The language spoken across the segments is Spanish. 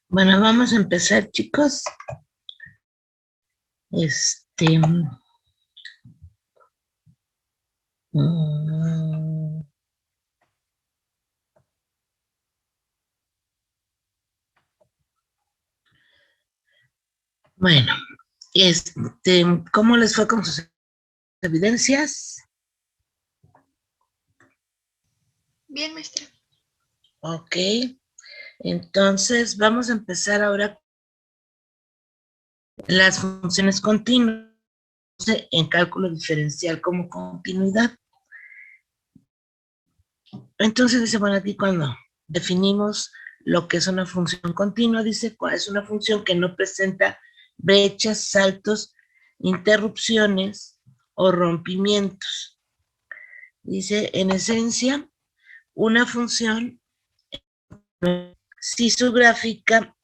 Bueno, vamos a empezar, chicos. Este. mm, bueno, ¿cómo les fue con sus evidencias? Bien, maestra. Ok. Entonces, vamos a empezar ahora las funciones continuas en cálculo diferencial como continuidad. Entonces dice, bueno, aquí cuando definimos lo que es una función continua, dice, es una función que no presenta brechas, saltos, interrupciones o rompimientos. Dice, en esencia, una función, si su gráfica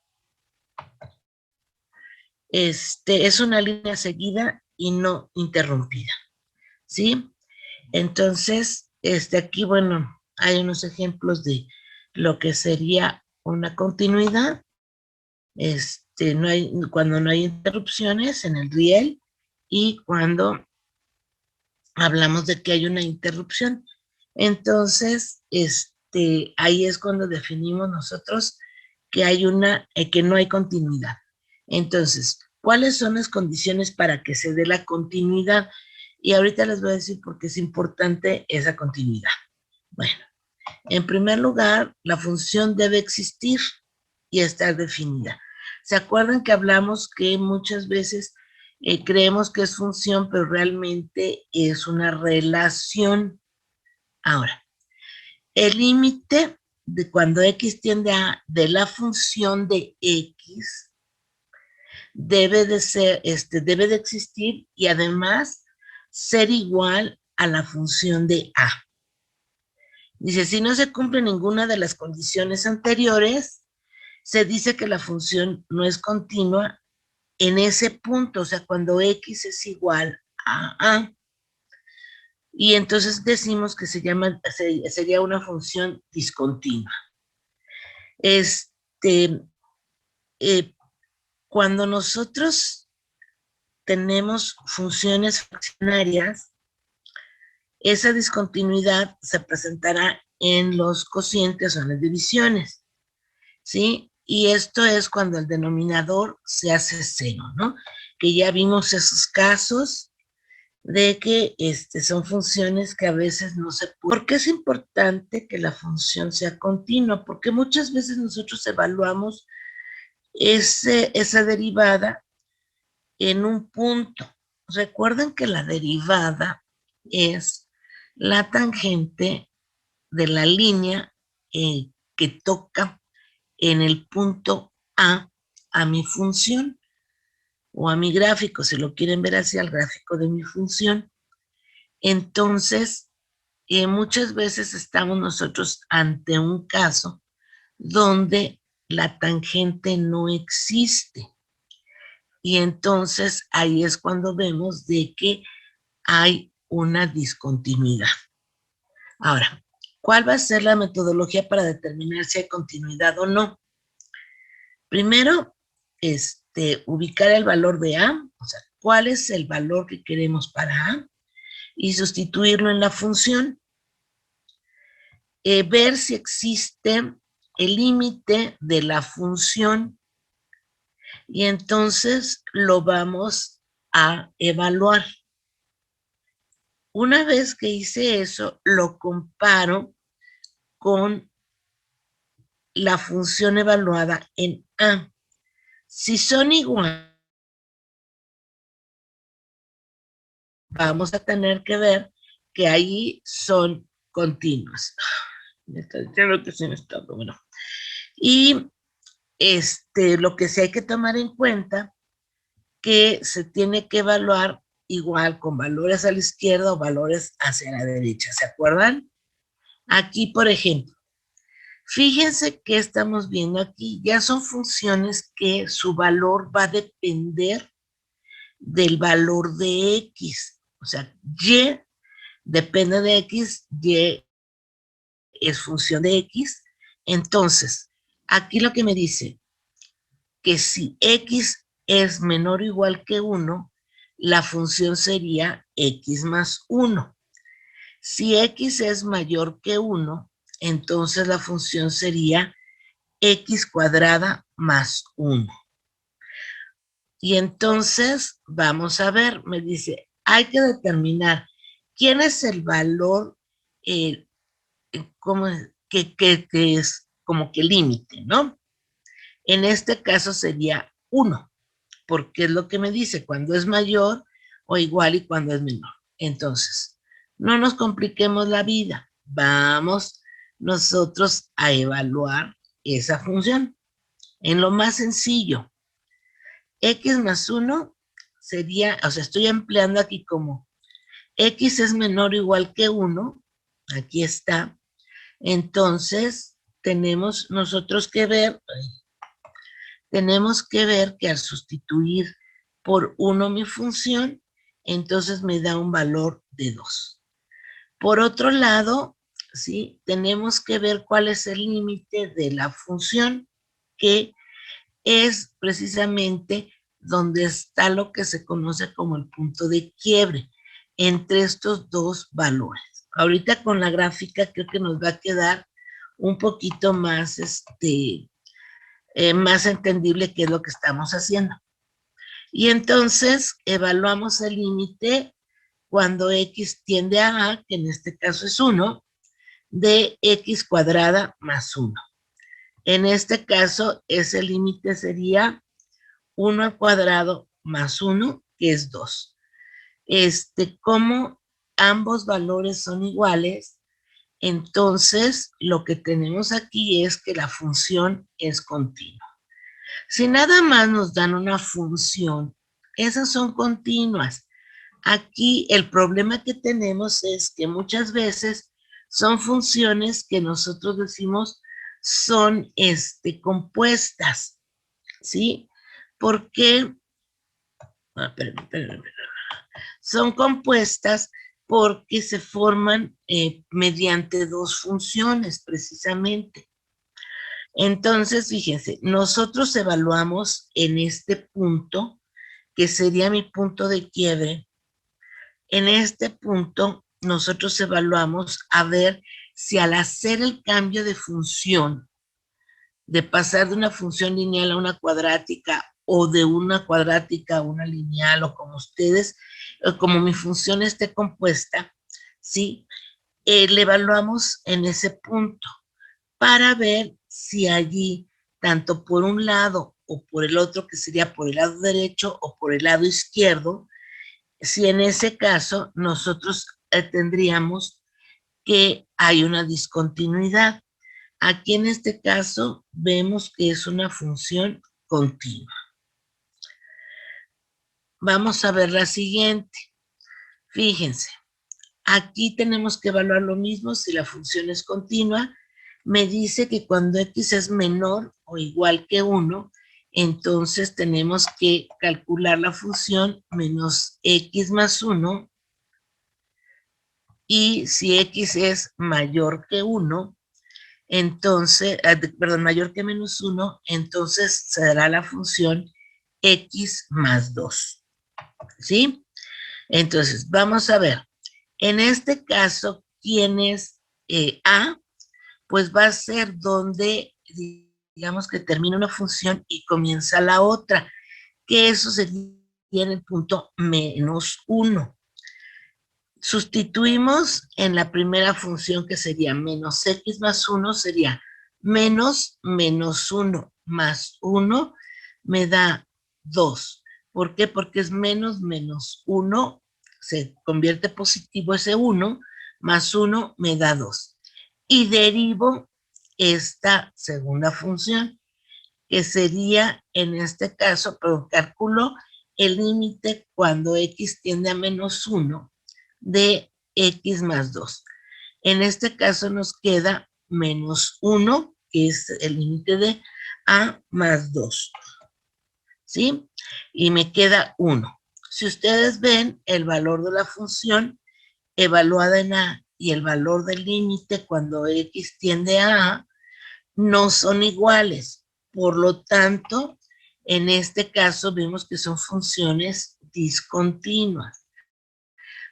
es una línea seguida y no interrumpida, ¿sí? Entonces, aquí, bueno, hay unos ejemplos de lo que sería una continuidad. Cuando no hay interrupciones en el riel y cuando hablamos de que hay una interrupción. Entonces, ahí es cuando definimos nosotros que que no hay continuidad. Entonces, ¿cuáles son las condiciones para que se dé la continuidad? Y ahorita les voy a decir por qué es importante esa continuidad. Bueno, en primer lugar, la función debe existir y estar definida. ¿Se acuerdan que hablamos que muchas veces creemos que es función, pero realmente es una relación? Ahora, el límite de cuando x tiende a de la función de x debe de existir y además ser igual a la función de a. Dice, si no se cumple ninguna de las condiciones anteriores, se dice que la función no es continua en ese punto, o sea, cuando x es igual a, y entonces decimos que sería una función discontinua. Este, eh, Cuando nosotros tenemos funciones fraccionarias, esa discontinuidad se presentará en los cocientes o en las divisiones, ¿sí? Y esto es cuando el denominador se hace cero, ¿no? Que ya vimos esos casos de que son funciones que a veces no se pueden. ¿Por qué es importante que la función sea continua? Porque muchas veces nosotros evaluamos esa derivada en un punto. Recuerden que la derivada es la tangente de la línea que toca en el punto a mi función o a mi gráfico, si lo quieren ver así, al gráfico de mi función. Entonces, muchas veces estamos nosotros ante un caso donde la tangente no existe. Y entonces ahí es cuando vemos de que hay una discontinuidad. Ahora, ¿cuál va a ser la metodología para determinar si hay continuidad o no? Primero, ubicar el valor de A, o sea, cuál es el valor que queremos para A, y sustituirlo en la función. Ver si existe el límite de la función y entonces lo vamos a evaluar. Una vez que hice eso, lo comparo con la función evaluada en A. Si son iguales, vamos a tener que ver que ahí son continuas. Me está diciendo que sí me está, bueno. Y lo que sí hay que tomar en cuenta que se tiene que evaluar igual con valores a la izquierda o valores hacia la derecha, ¿se acuerdan? Aquí, por ejemplo, fíjense que estamos viendo aquí, ya son funciones que su valor va a depender del valor de X, o sea, Y depende de X, Y es función de X, entonces, aquí lo que me dice, que si x es menor o igual que 1, la función sería x más 1. Si x es mayor que 1, entonces la función sería x cuadrada más 1. Y entonces, vamos a ver, me dice, hay que determinar quién es el valor como, que es como que límite, ¿no? En este caso sería 1, porque es lo que me dice, cuando es mayor o igual y cuando es menor. Entonces, no nos compliquemos la vida, vamos nosotros a evaluar esa función. En lo más sencillo, x más 1 sería, o sea, estoy empleando aquí como x es menor o igual que 1, aquí está, entonces tenemos nosotros que ver que al sustituir por 1 mi función, entonces me da un valor de 2. Por otro lado, ¿sí? Tenemos que ver cuál es el límite de la función, que es precisamente donde está lo que se conoce como el punto de quiebre entre estos dos valores. Ahorita con la gráfica creo que nos va a quedar un poquito más, más entendible qué es lo que estamos haciendo. Y entonces evaluamos el límite cuando x tiende a, que en este caso es 1, de x cuadrada más 1. En este caso, ese límite sería 1 al cuadrado más 1, que es 2. Como ambos valores son iguales, entonces lo que tenemos aquí es que la función es continua. Si nada más nos dan una función, esas son continuas. Aquí el problema que tenemos es que muchas veces son funciones que nosotros decimos son compuestas, ¿sí? Porque son compuestas porque se forman mediante dos funciones precisamente. Entonces, fíjense, nosotros evaluamos en este punto, que sería mi punto de quiebre. En este punto, nosotros evaluamos a ver si al hacer el cambio de función, de pasar de una función lineal a una cuadrática o de una cuadrática a una lineal o como ustedes, como mi función esté compuesta, ¿sí? Le evaluamos en ese punto para ver si allí, tanto por un lado o por el otro, que sería por el lado derecho o por el lado izquierdo, si en ese caso nosotros tendríamos que hay una discontinuidad. Aquí en este caso vemos que es una función continua. Vamos a ver la siguiente. Fíjense, aquí tenemos que evaluar lo mismo si la función es continua. Me dice que cuando x es menor o igual que 1, entonces tenemos que calcular la función menos x más 1. Y si x es mayor que 1, entonces, perdón, mayor que menos 1, entonces se dará la función x más 2. ¿Sí? Entonces, vamos a ver. En este caso, ¿quién es a? Pues va a ser donde, digamos que termina una función y comienza la otra, que eso sería en el punto menos 1. Sustituimos en la primera función, que sería menos x más 1, sería menos 1 más 1 me da 2. ¿Por qué? Porque es menos 1, se convierte positivo ese 1, más 1 me da 2. Y derivo esta segunda función, que sería en este caso, pero calculo el límite cuando x tiende a menos 1 de x más 2. En este caso nos queda menos 1, que es el límite de a más 2. ¿Sí? Y me queda 1. Si ustedes ven el valor de la función evaluada en a y el valor del límite cuando x tiende a no son iguales. Por lo tanto, En este caso vemos que son funciones discontinuas.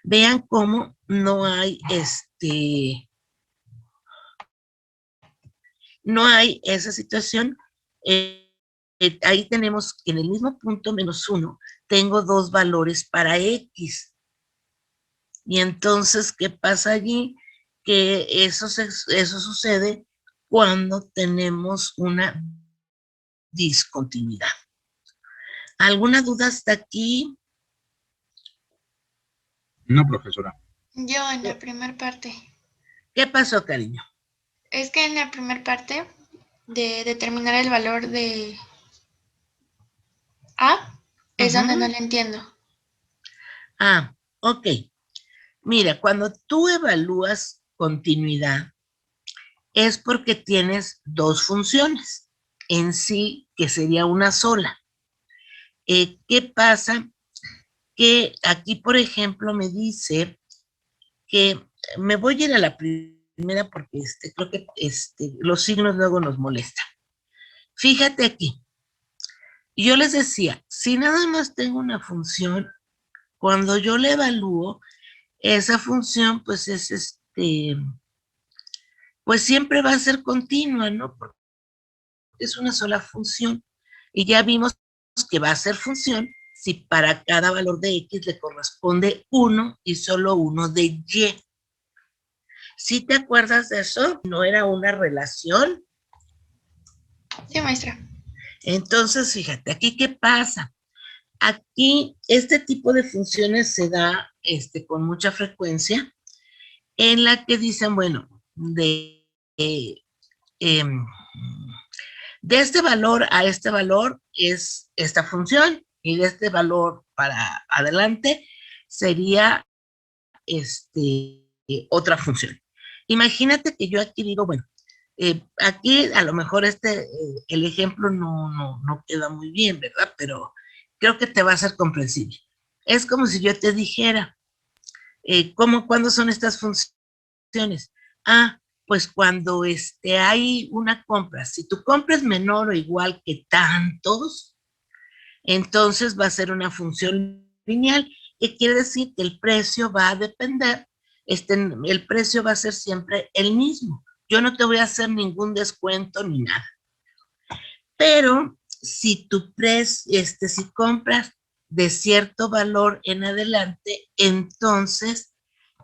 Vean cómo no hay no hay esa situación. Ahí tenemos que en el mismo punto -1 tengo dos valores para X. Y entonces, ¿qué pasa allí? Que eso sucede cuando tenemos una discontinuidad. ¿Alguna duda hasta aquí? No, profesora. Yo en la primera parte. ¿Qué pasó, cariño? Es que en la primera parte de determinar el valor de A es donde no lo entiendo. Ah, ok. Mira, cuando tú evalúas continuidad, es porque tienes dos funciones en sí, que sería una sola. ¿Qué pasa? Que aquí, por ejemplo, me dice que me voy a ir a la primera porque creo que los signos luego nos molestan. Fíjate aquí. Yo les decía, si nada más tengo una función, cuando yo la evalúo, esa función pues es pues siempre va a ser continua, ¿no? Porque es una sola función. Y ya vimos que va a ser función si para cada valor de X le corresponde 1 y solo uno de Y. ¿Sí te acuerdas de eso? ¿No era una relación? Sí, maestra. Entonces, fíjate, aquí qué pasa. Aquí este tipo de funciones se da con mucha frecuencia en la que dicen, bueno, de este valor a este valor es esta función y de este valor para adelante sería otra función. Imagínate que yo aquí digo, bueno, aquí a lo mejor el ejemplo no queda muy bien, ¿verdad? Pero creo que te va a ser comprensible. Es como si yo te dijera, ¿cuándo son estas funciones? Ah, pues cuando hay una compra. Si tu compra es menor o igual que tantos, entonces va a ser una función lineal, que quiere decir que el precio va a depender, el precio va a ser siempre el mismo. Yo no te voy a hacer ningún descuento ni nada. Pero si si compras de cierto valor en adelante, entonces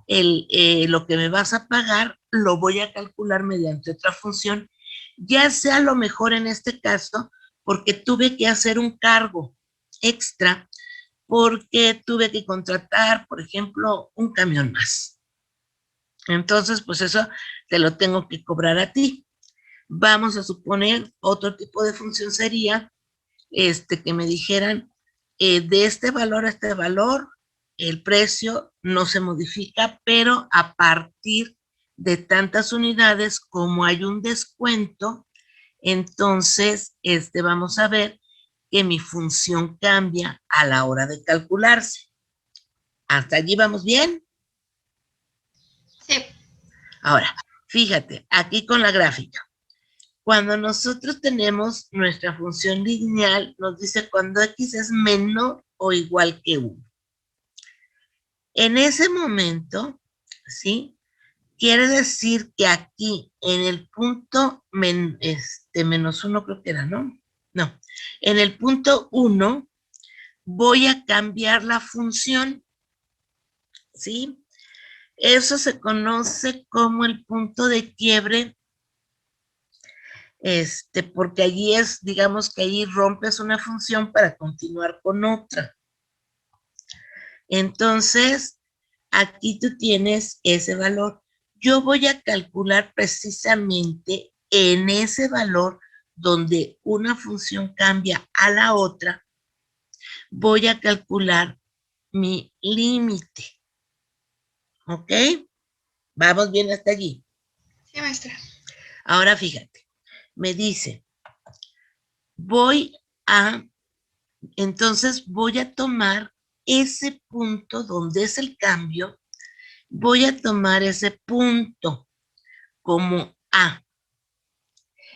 lo que me vas a pagar lo voy a calcular mediante otra función, ya sea a lo mejor en este caso, porque tuve que hacer un cargo extra, porque tuve que contratar, por ejemplo, un camión más. Entonces, pues eso te lo tengo que cobrar a ti. Vamos a suponer otro tipo de función sería que me dijeran de este valor a este valor, el precio no se modifica, pero a partir de tantas unidades, como hay un descuento, entonces vamos a ver que mi función cambia a la hora de calcularse. ¿Hasta allí vamos bien? Sí. Ahora, fíjate, aquí con la gráfica. Cuando nosotros tenemos nuestra función lineal, nos dice cuando X es menor o igual que 1. En ese momento, ¿sí? Quiere decir que aquí, en el punto -1 creo que era, ¿no? No. En el punto 1, voy a cambiar la función, ¿sí? Eso se conoce como el punto de quiebre, porque allí digamos que allí rompes una función para continuar con otra. Entonces, aquí tú tienes ese valor. Yo voy a calcular precisamente en ese valor donde una función cambia a la otra, voy a calcular mi límite. ¿Ok? Vamos bien hasta allí. Sí, maestra. Ahora fíjate, me dice, entonces voy a tomar ese punto donde es el cambio, voy a tomar ese punto como A.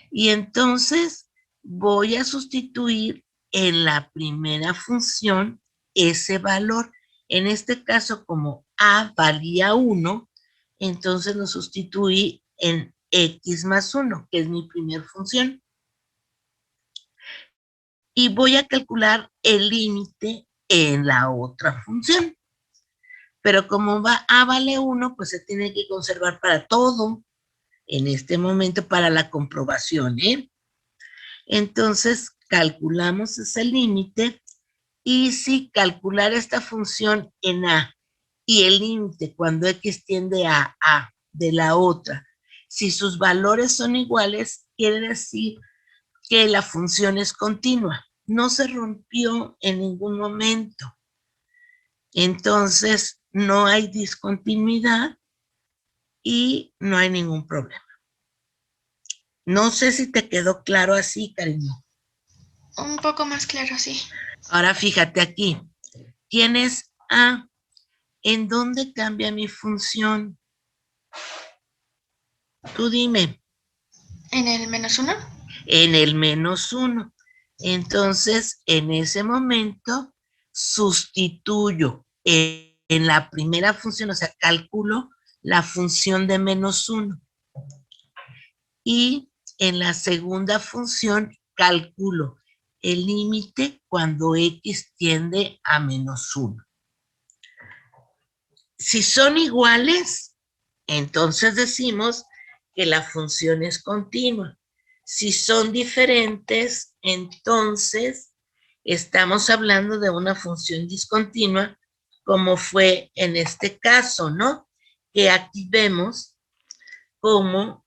Y entonces voy a sustituir en la primera función ese valor. En este caso, como a valía 1, entonces lo sustituí en x más 1, que es mi primera función. Y voy a calcular el límite en la otra función. Pero como a vale 1, pues se tiene que conservar para todo en este momento para la comprobación, ¿eh? Entonces, calculamos ese límite y si calcular esta función en a y el límite cuando x tiende a de la otra, si sus valores son iguales, quiere decir que la función es continua. No se rompió en ningún momento. Entonces, no hay discontinuidad y no hay ningún problema. No sé si te quedó claro así, cariño. Un poco más claro, sí. Ahora fíjate aquí. Tienes a. ¿En dónde cambia mi función? Tú dime. ¿En el -1? En el -1. Entonces, en ese momento, sustituyo en la primera función, o sea, calculo la función de -1. Y en la segunda función, calculo el límite cuando x tiende a -1. Si son iguales, entonces decimos que la función es continua. Si son diferentes, entonces estamos hablando de una función discontinua, como fue en este caso, ¿no? Que aquí vemos cómo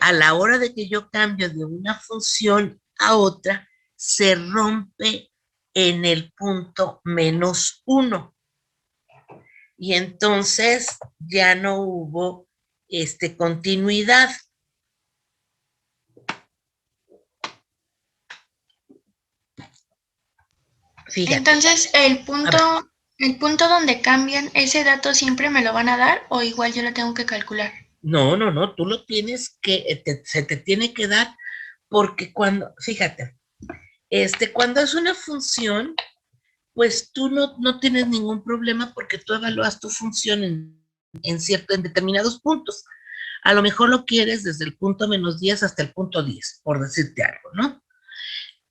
a la hora de que yo cambio de una función a otra, se rompe en el punto -1. Y entonces ya no hubo continuidad. Fíjate. Entonces, el punto donde cambian, ¿ese dato siempre me lo van a dar o igual yo lo tengo que calcular? No, tú lo tienes que, se te tiene que dar porque cuando, fíjate, cuando es una función, pues tú no tienes ningún problema porque tú evalúas tu función en determinados puntos. A lo mejor lo quieres desde el punto -10 hasta el punto 10, por decirte algo, ¿no?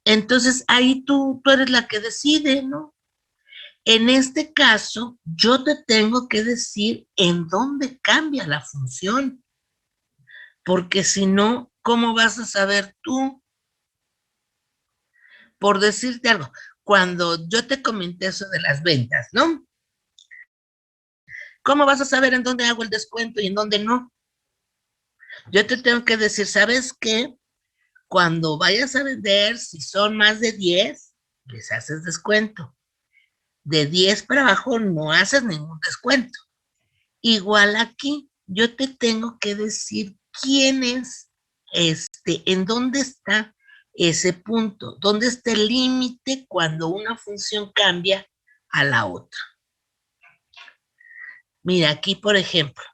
Entonces ahí tú eres la que decide, ¿no? En este caso, yo te tengo que decir en dónde cambia la función, porque si no, ¿cómo vas a saber tú? Por decirte algo, cuando yo te comenté eso de las ventas, ¿no? ¿Cómo vas a saber en dónde hago el descuento y en dónde no? Yo te tengo que decir, ¿sabes qué? Cuando vayas a vender, si son más de 10, les haces descuento. De 10 para abajo no haces ningún descuento. Igual aquí, yo te tengo que decir quién es, en dónde está ese punto, dónde está el límite cuando una función cambia a la otra. Mira, aquí, por ejemplo,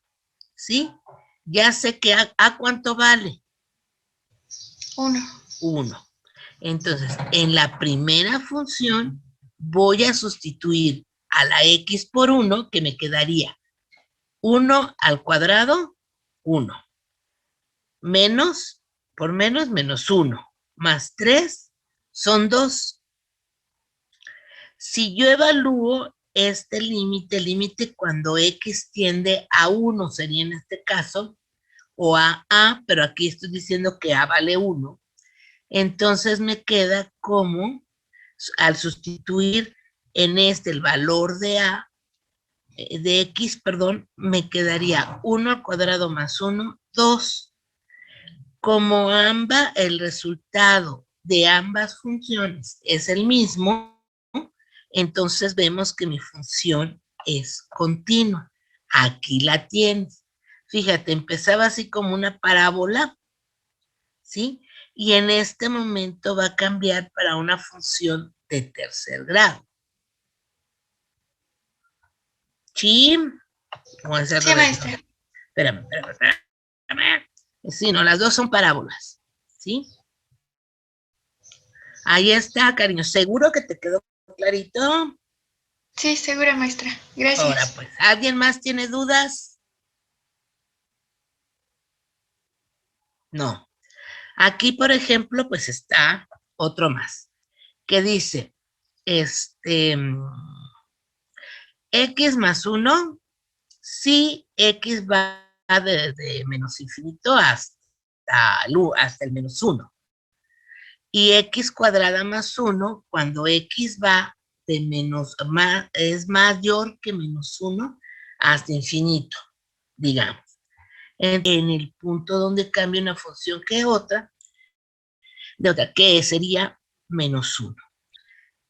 ¿sí? Ya sé que a ¿cuánto vale? 1. 1. Entonces, en la primera función voy a sustituir a la x por 1, que me quedaría 1 al cuadrado, 1. Menos, por menos, -1. Más 3 son 2. Si yo evalúo este límite cuando x tiende a 1, sería en este caso, o a a, pero aquí estoy diciendo que a vale 1, entonces me queda como, al sustituir en el valor de a, de x, perdón, me quedaría 1 al cuadrado más 1, 2. Como el resultado de ambas funciones es el mismo, entonces vemos que mi función es continua. Aquí la tienes. Fíjate, empezaba así como una parábola, ¿sí? Y en este momento va a cambiar para una función de tercer grado. ¿Sí? ¿O es al Sí, revés? maestra. Espérame. Sí, no, las dos son parábolas, ¿sí? Ahí está, cariño. ¿Seguro que te quedó clarito? Sí, segura, maestra. Ahora, Gracias. pues, ¿alguien más tiene dudas? No. Aquí, por ejemplo, pues está otro más, que dice, x más 1, si x va de menos infinito hasta el menos 1. Y x cuadrada más 1, cuando x va de es mayor que menos 1 hasta infinito, digamos. En el punto donde cambia una función que otra, que sería menos 1.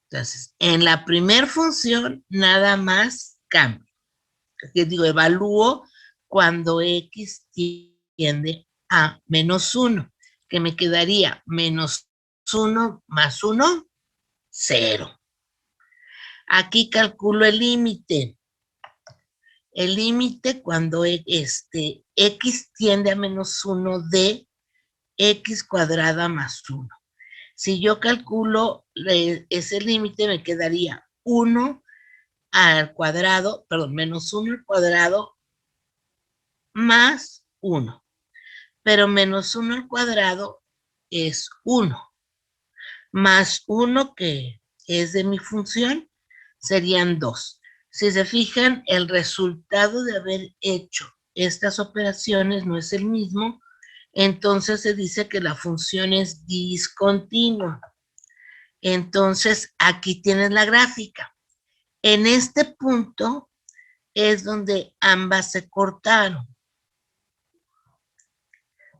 Entonces, en la primera función nada más cambia. Que digo, evalúo cuando x tiende a menos 1, que me quedaría menos 1 más 1, 0. Aquí calculo el límite. El límite cuando x tiende a menos 1 de x cuadrada más 1. Si yo calculo ese límite, me quedaría 1 al cuadrado, perdón, menos 1 al cuadrado más 1. Pero menos 1 al cuadrado es 1. Más 1 que es de mi función serían 2. Si se fijan, el resultado de haber hecho estas operaciones no es el mismo, entonces se dice que la función es discontinua. Entonces, aquí tienes la gráfica. En este punto es donde ambas se cortaron.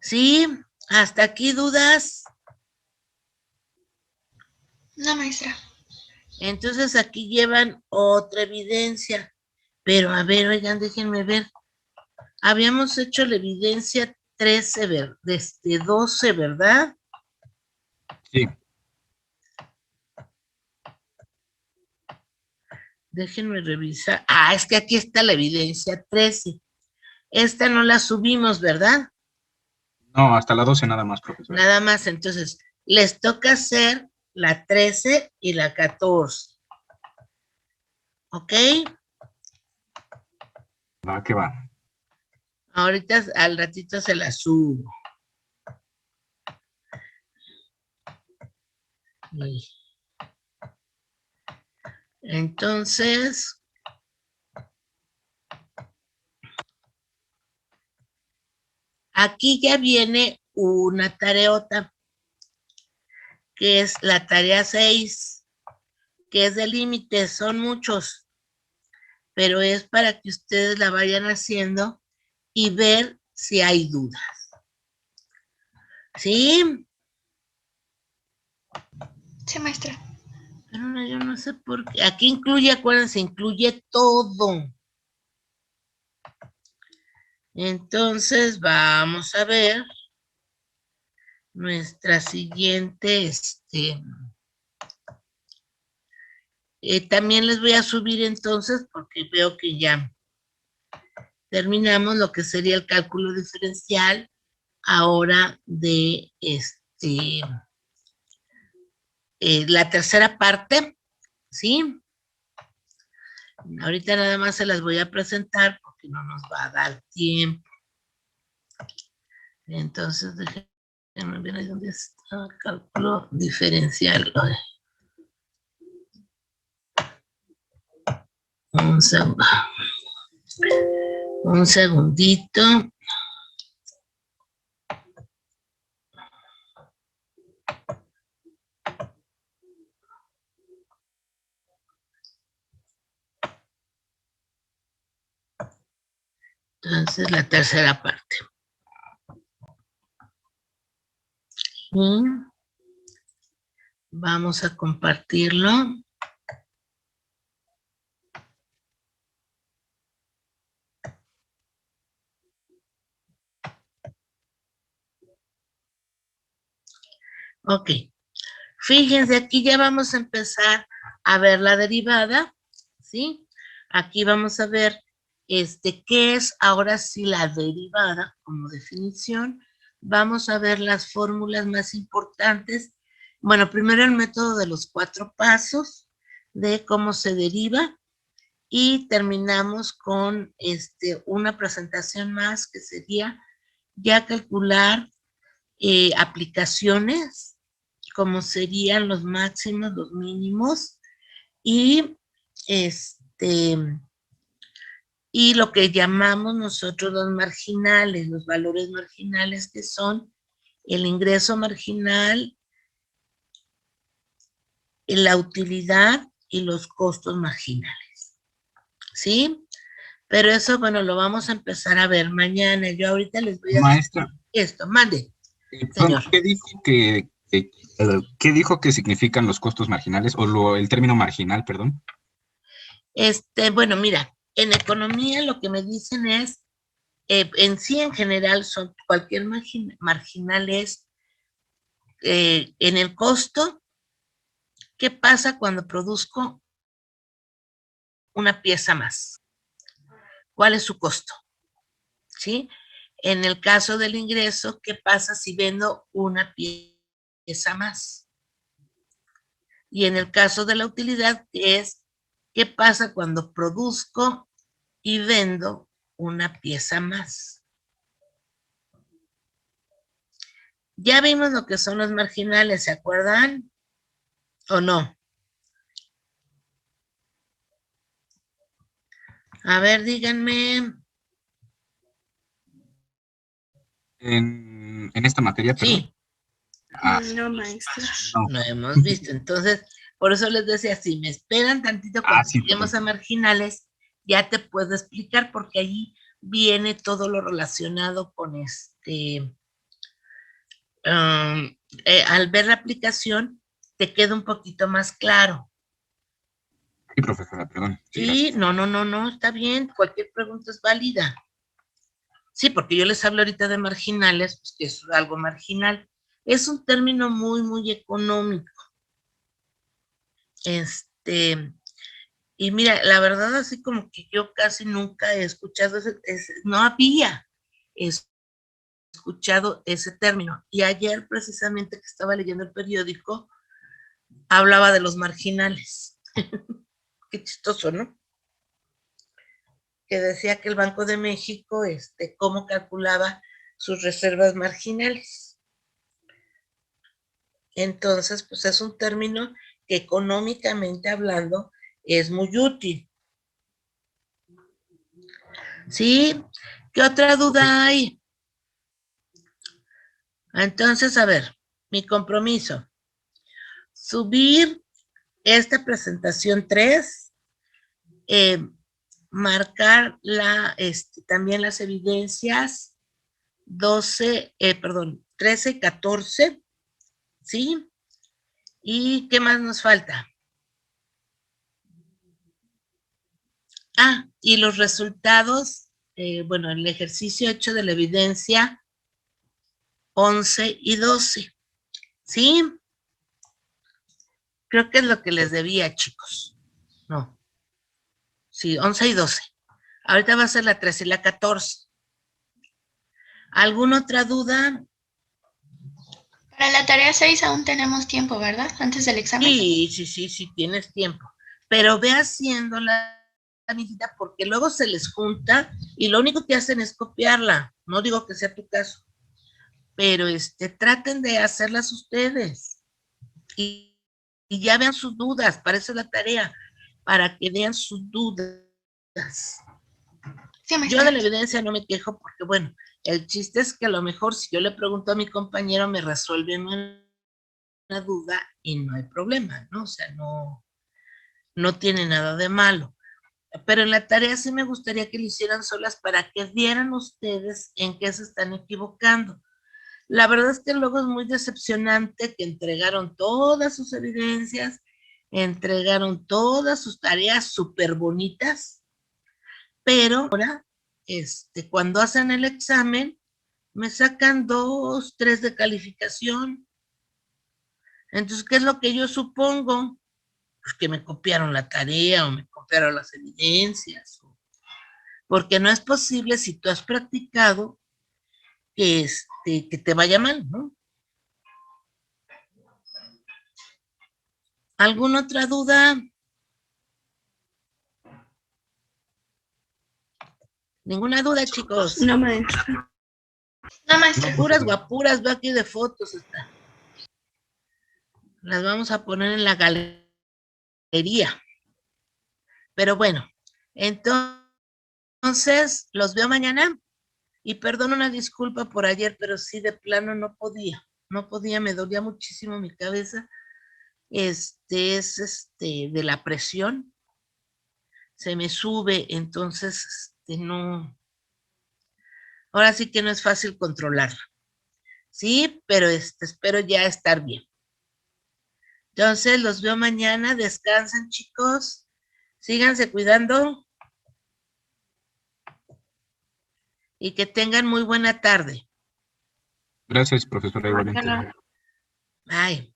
¿Sí? ¿Hasta aquí dudas? No, maestra. Entonces aquí llevan otra evidencia. Pero a ver, oigan, déjenme ver. Habíamos hecho la evidencia 13, desde 12, ¿verdad? Sí. Déjenme revisar. Ah, es que aquí está la evidencia 13. Esta no la subimos, ¿verdad? No, hasta la 12 nada más, profesor. Nada más, entonces, les toca hacer la 13 y la 14. ¿Ok? Va que va. Ahorita, al ratito se la subo. Entonces, aquí ya viene una tareota, que es la tarea 6, que es de límites, son muchos, pero es para que ustedes la vayan haciendo y ver si hay dudas. ¿Sí? Sí, maestra. Pero no, yo no sé por qué. Aquí incluye, acuérdense, incluye todo. Entonces, vamos a ver nuestra siguiente, también les voy a subir entonces, porque veo que ya terminamos lo que sería el cálculo diferencial ahora de la tercera parte, ¿sí? Ahorita nada más se las voy a presentar porque no nos va a dar tiempo. Entonces, déjenme ver ahí dónde está el cálculo diferencial. Un segundito. Entonces, la tercera parte. Y vamos a compartirlo. Ok. Fíjense, aquí ya vamos a empezar a ver la derivada, ¿sí? Aquí vamos a ver qué es ahora sí la derivada como definición. Vamos a ver las fórmulas más importantes Bueno, primero el método de los 4 pasos de cómo se deriva y terminamos con una presentación más que sería ya calcular aplicaciones, como serían los máximos, los mínimos y y lo que llamamos nosotros los valores marginales, que son el ingreso marginal, la utilidad y los costos marginales. ¿Sí? Pero eso, bueno, lo vamos a empezar a ver mañana. Yo ahorita les voy a Maestra, decir esto. Mande, perdón, señor. ¿qué dijo que significan los costos marginales o el término marginal, perdón? Bueno, mira, en economía lo que me dicen es, en sí en general son cualquier marginal es en el costo. ¿Qué pasa cuando produzco una pieza más? ¿Cuál es su costo? ¿Sí? En el caso del ingreso, ¿qué pasa si vendo una pieza más? Y en el caso de la utilidad, ¿qué pasa cuando produzco y vendo una pieza más? Ya vimos lo que son los marginales, ¿se acuerdan? ¿O no? A ver, díganme. En esta materia, perdón. Sí, No, maestra. No. lo hemos visto. Entonces, por eso les decía, si me esperan tantito cuando Sí, lleguemos a perdón. marginales, ya te puedo explicar, porque ahí viene todo lo relacionado con al ver la aplicación, te queda un poquito más claro. Sí, profesora, perdón. Sí, Sí, gracias. no, está bien, cualquier pregunta es válida. Sí, porque yo les hablo ahorita de marginales, pues que es algo marginal. Es un término muy, muy económico. Y mira, la verdad, así como que yo casi nunca he escuchado no había escuchado ese término. Y ayer, precisamente, que estaba leyendo el periódico, hablaba de los marginales. Qué chistoso, ¿no? Que decía que el Banco de México, cómo calculaba sus reservas marginales. Entonces, pues es un término que económicamente hablando es muy útil. ¿Sí? ¿Qué otra duda hay? Entonces, a ver, mi compromiso. Subir esta presentación 3, marcar también las evidencias 13 y 14, ¿sí? ¿Y qué más nos falta? Y los resultados, bueno, el ejercicio hecho de la evidencia 11 y 12, ¿sí? Creo que es lo que les debía, chicos. No. Sí, 11 y 12. Ahorita va a ser la 13 y la 14. ¿Alguna otra duda? Para la tarea 6 aún tenemos tiempo, ¿verdad? Antes del examen. Sí, tienes tiempo. Pero ve haciéndola, amiguita, porque luego se les junta y lo único que hacen es copiarla. No digo que sea tu caso, pero traten de hacerlas ustedes. Y ya vean sus dudas, para eso es la tarea, para que vean sus dudas. Sí, Yo maestra. de la evidencia no me quejo porque, bueno, el chiste es que a lo mejor si yo le pregunto a mi compañero me resuelve una duda y no hay problema, ¿no? O sea, no tiene nada de malo. Pero en la tarea sí me gustaría que lo hicieran solas para que vieran ustedes en qué se están equivocando. La verdad es que luego es muy decepcionante que entregaron todas sus evidencias, entregaron todas sus tareas súper bonitas, pero ahora, cuando hacen el examen, me sacan 2, 3 de calificación. Entonces, ¿qué es lo que yo supongo? Pues que me copiaron la tarea o me copiaron las evidencias. Porque no es posible, si tú has practicado, que te vaya mal, ¿no? ¿Alguna otra duda? ¿Ninguna duda, chicos? No, maestra. No, maestra. Puras guapuras, veo aquí de fotos. Las vamos a poner en la galería. Pero bueno, entonces, los veo mañana. Y perdón una disculpa por ayer, pero sí de plano no podía. No podía, me dolía muchísimo mi cabeza. Es de la presión. Se me sube, entonces, no. Ahora sí que no es fácil controlarla. Sí, pero espero ya estar bien. Entonces, los veo mañana. Descansen, chicos. Síganse cuidando. Y que tengan muy buena tarde. Gracias, profesora, igualmente. Bye.